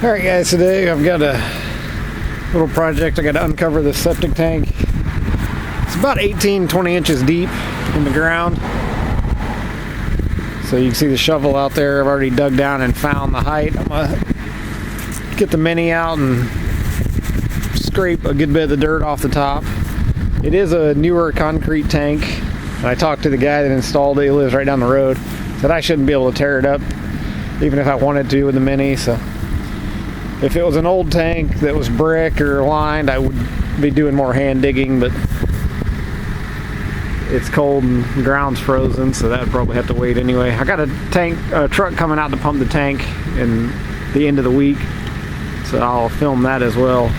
Alright guys, today I've got a little project. I got to uncover this septic tank. It's about 18-20 inches deep in the ground. So you can see the shovel out there. I've already dug down and found the height. I'm going to get the mini out and scrape a good bit of the dirt off the top. It is a newer concrete tank. And I talked to the guy that installed it. He lives right down the road. Said I shouldn't be able to tear it up even if I wanted to with the mini. So if it was an old tank that was brick or lined, I would be doing more hand digging, but it's cold and the ground's frozen, so that would probably have to wait anyway. I got a truck coming out to pump the tank in the end of the week, so I'll film that as well.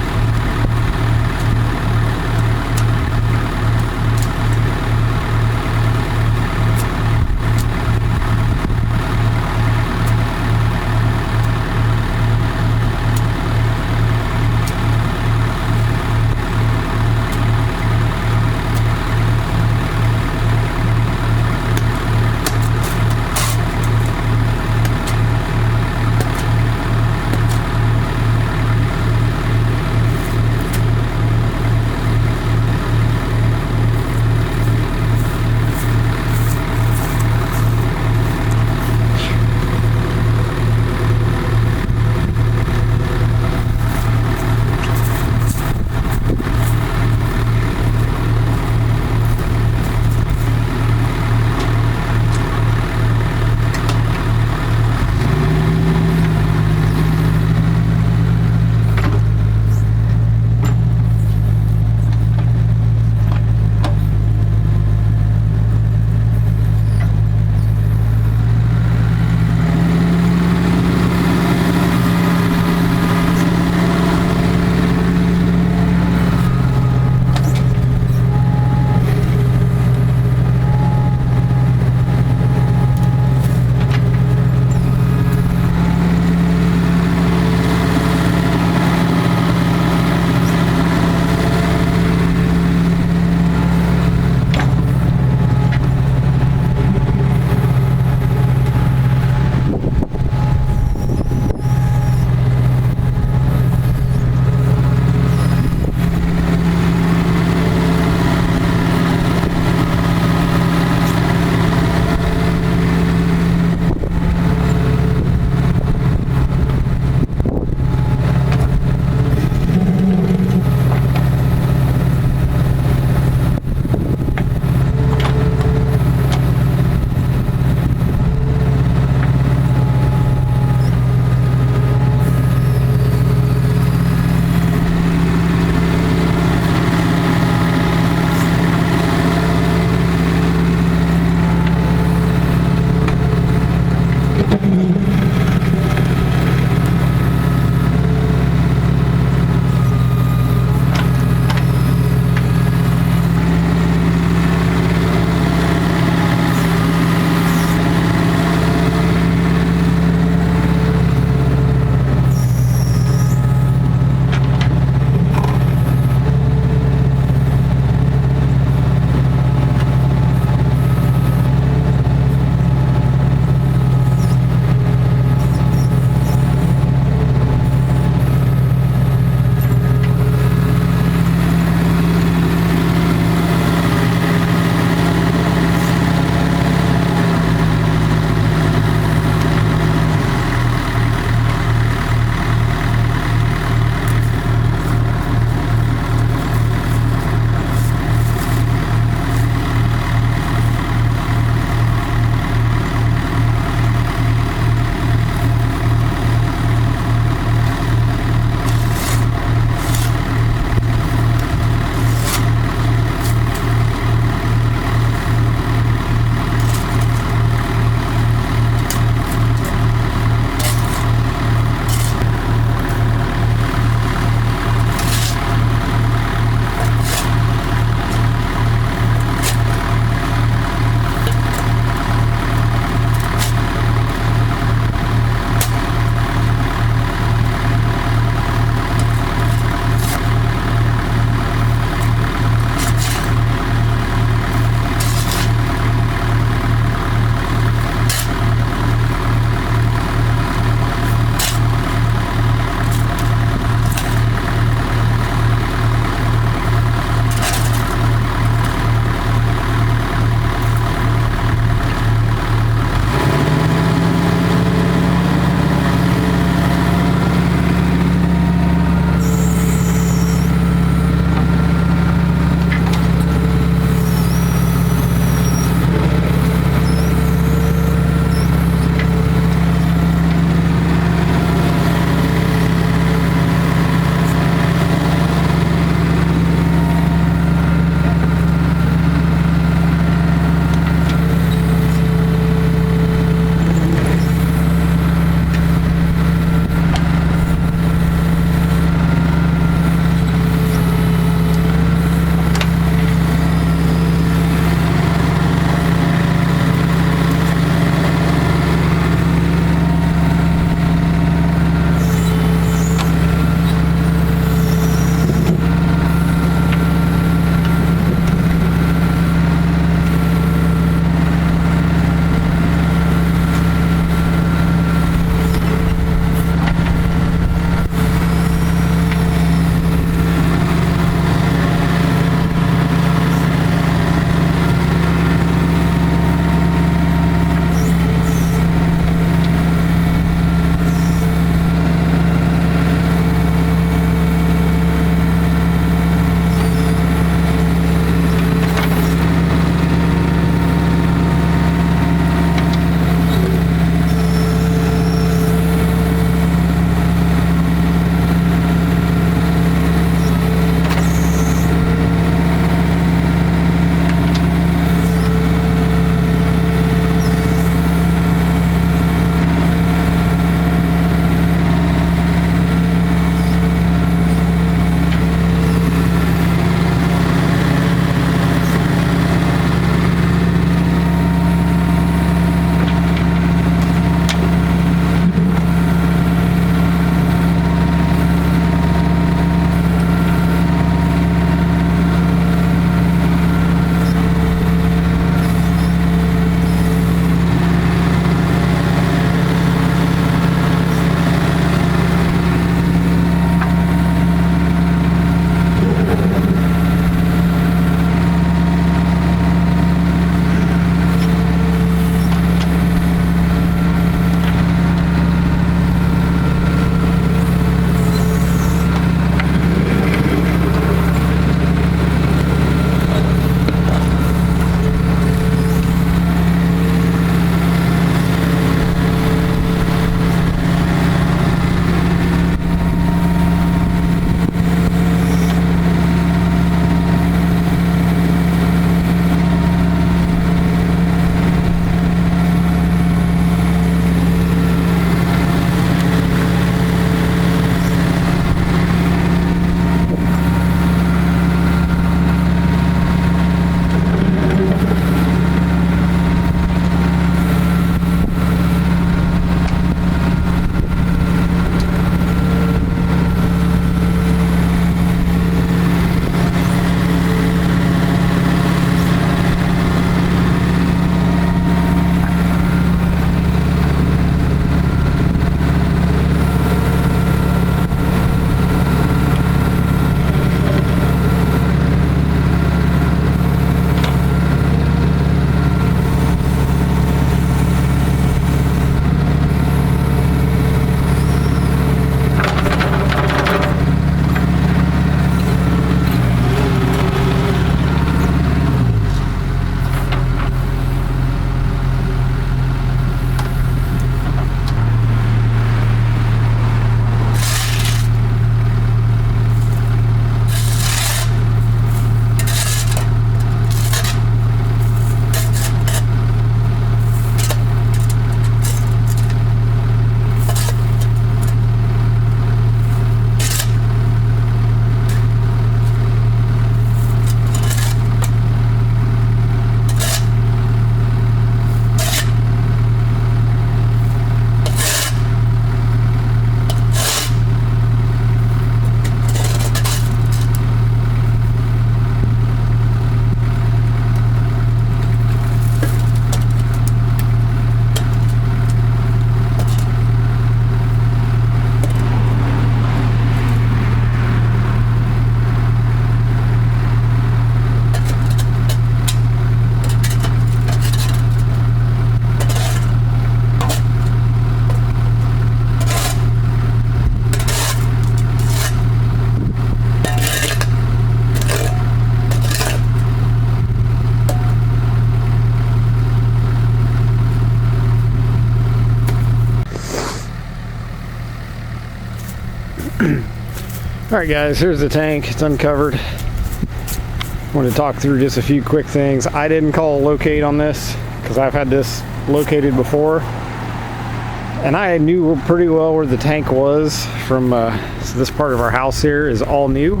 Alright guys, here's the tank. It's uncovered. I want to talk through just a few quick things. I didn't call a locate on this because I've had this located before. And I knew pretty well where the tank was from so this part of our house here is all new.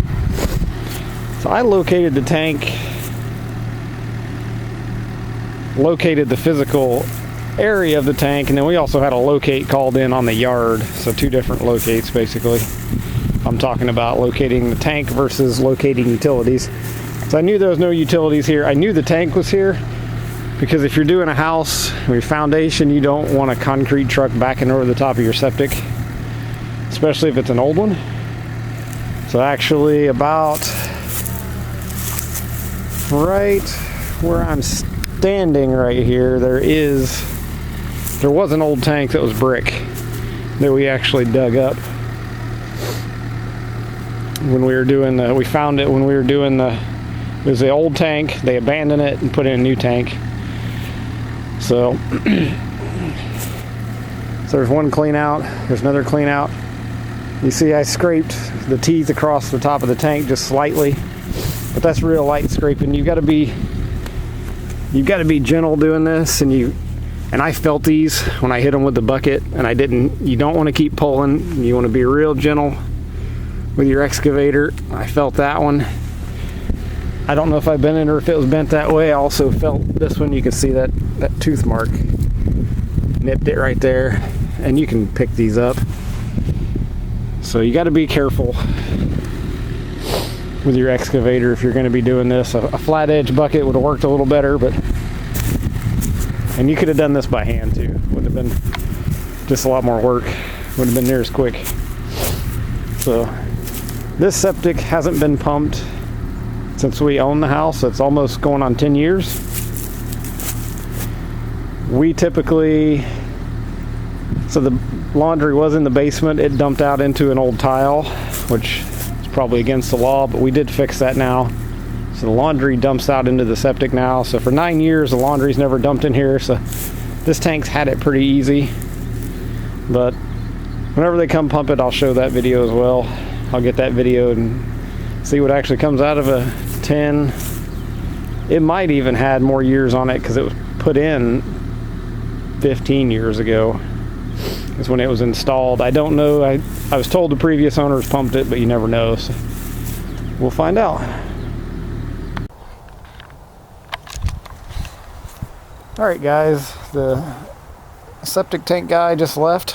So I located the tank, located the physical area of the tank, and then we also had a locate called in on the yard. So two different locates basically. I'm talking about locating the tank versus locating utilities. So I knew there was no utilities here. I knew the tank was here because if you're doing a house, your foundation, you don't want a concrete truck backing over the top of your septic, especially if it's an old one. So actually about right where I'm standing right here, there was an old tank that was brick that we actually dug up. When we were doing we found it when we were doing it was the old tank. They abandoned it and put in a new tank. So, there's one clean out, there's another clean out. You see I scraped the teeth across the top of the tank just slightly, but that's real light scraping. You've got to be gentle doing this, and I felt these when I hit them with the bucket, and you don't want to keep pulling. You want to be real gentle with your excavator. I felt that one. I don't know if I bent it or if it was bent that way. I also felt this one. You can see that tooth mark. Nipped it right there. And you can pick these up. So you got to be careful with your excavator if you're going to be doing this. A flat edge bucket would have worked a little better, and you could have done this by hand too. Would have been just a lot more work. Would have been near as quick. So this septic hasn't been pumped since we own the house. It's almost going on 10 years. We typically, so the laundry was in the basement. It dumped out into an old tile, which is probably against the law, but we did fix that now. So the laundry dumps out into the septic now. So for 9 years, the laundry's never dumped in here. So this tank's had it pretty easy. But whenever they come pump it, I'll show that video as well. I'll get that video and see what actually comes out of a 10. It might even had more years on it because it was put in 15 years ago is when it was installed. I don't know. I was told the previous owners pumped it, but you never know. So we'll find out. All right, guys. The septic tank guy just left.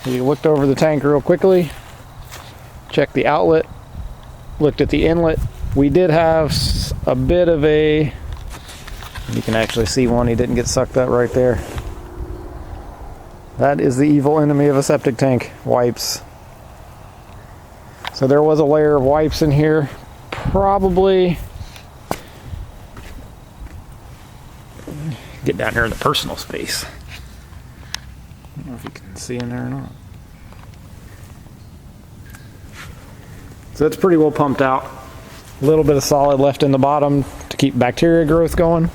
He looked over the tank real quickly. Checked the outlet, looked at the inlet. We did have a bit of you can actually see one, he didn't get sucked up right there. That is the evil enemy of a septic tank, wipes. So there was a layer of wipes in here, probably. Get down here in the personal space. I don't know if you can see in there or not. So it's pretty well pumped out. A little bit of solid left in the bottom to keep bacteria growth going.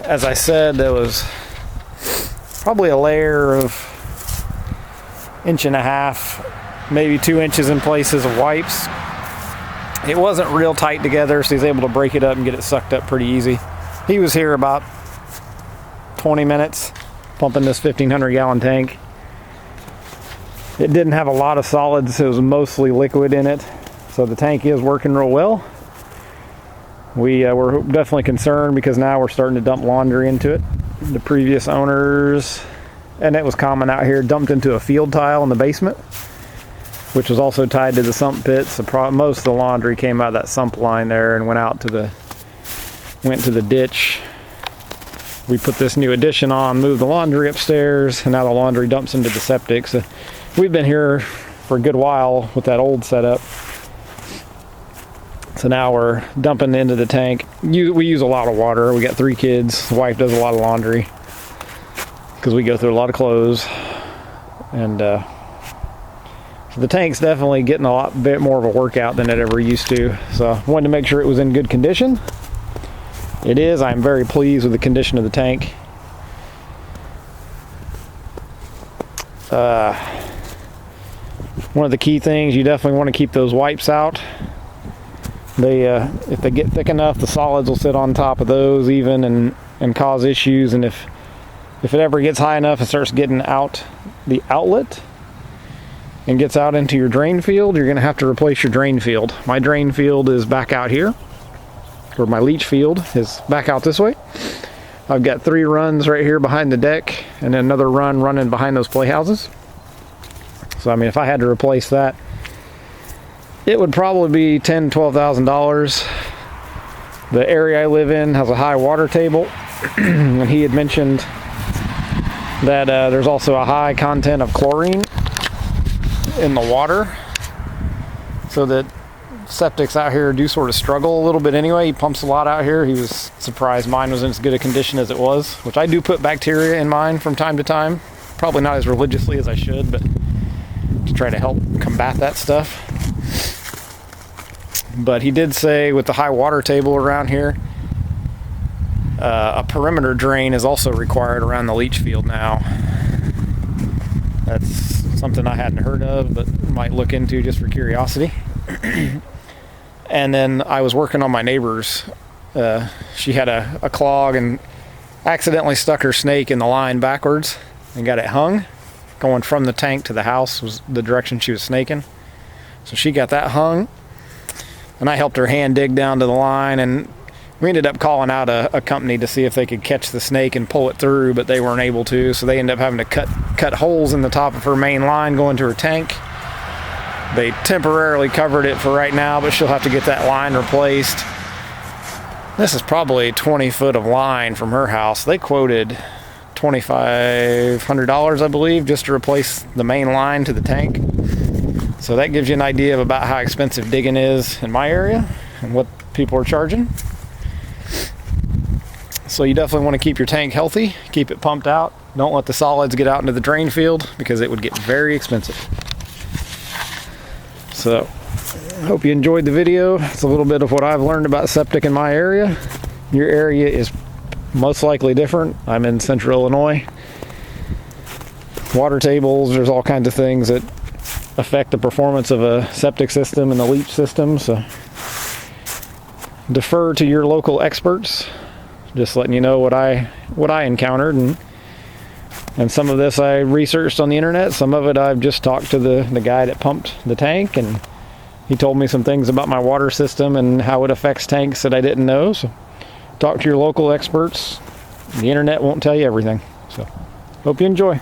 As I said, there was probably a layer of 1.5 inches, maybe 2 inches in places of wipes. It wasn't real tight together, so he's able to break it up and get it sucked up pretty easy. He was here about 20 minutes pumping this 1,500 gallon tank. It didn't have a lot of solids, it was mostly liquid in it. So the tank is working real well. We're definitely concerned because now we're starting to dump laundry into it. The previous owners, and it was common out here, dumped into a field tile in the basement, which was also tied to the sump pit. So most of the laundry came out of that sump line there and went to the ditch. We put this new addition on, moved the laundry upstairs, and now the laundry dumps into the septic. So we've been here for a good while with that old setup. So now we're dumping into the tank. We use a lot of water. We got 3 kids. The wife does a lot of laundry because we go through a lot of clothes. And so the tank's definitely getting a lot bit more of a workout than it ever used to. So I wanted to make sure it was in good condition. It is. I'm very pleased with the condition of the tank. One of the key things, you definitely want to keep those wipes out. If they get thick enough, the solids will sit on top of those even and cause issues. And if it ever gets high enough, it starts getting out the outlet and gets out into your drain field, you're going to have to replace your drain field. My drain field is back out here, or my leach field is back out this way. I've got 3 runs right here behind the deck, and then another run running behind those playhouses. So I mean, if I had to replace that, it would probably be $10,000 to $12,000. The area I live in has a high water table, and he had mentioned that there's also a high content of chlorine in the water, so that septics out here do sort of struggle a little bit anyway. He pumps a lot out here. He was surprised mine was in as good a condition as it was, which I do put bacteria in mine from time to time. Probably not as religiously as I should, but to try to help combat that stuff. But he did say with the high water table around here, a perimeter drain is also required around the leach field now. That's something I hadn't heard of, but might look into just for curiosity. And then I was working on my neighbor's. She had a clog and accidentally stuck her snake in the line backwards and got it hung. Going from the tank to the house was the direction she was snaking. So she got that hung. And I helped her hand dig down to the line, and we ended up calling out a company to see if they could catch the snake and pull it through, but they weren't able to, so they ended up having to cut holes in the top of her main line going to her tank. They temporarily covered it for right now, but she'll have to get that line replaced. This is probably 20 foot of line from her house. They quoted $2,500, I believe, just to replace the main line to the tank. So that gives you an idea of about how expensive digging is in my area and what people are charging. So you definitely want to keep your tank healthy, keep it pumped out. Don't let the solids get out into the drain field because it would get very expensive. So I hope you enjoyed the video. It's a little bit of what I've learned about septic in my area. Your area is most likely different. I'm in central Illinois. Water tables, there's all kinds of things that affect the performance of a septic system and the leach system, so defer to your local experts. Just letting you know what I encountered, and some of this I researched on the internet. Some of it I've just talked to the guy that pumped the tank, and he told me some things about my water system and how it affects tanks that I didn't know. So talk to your local experts. The internet won't tell you everything. So hope you enjoy.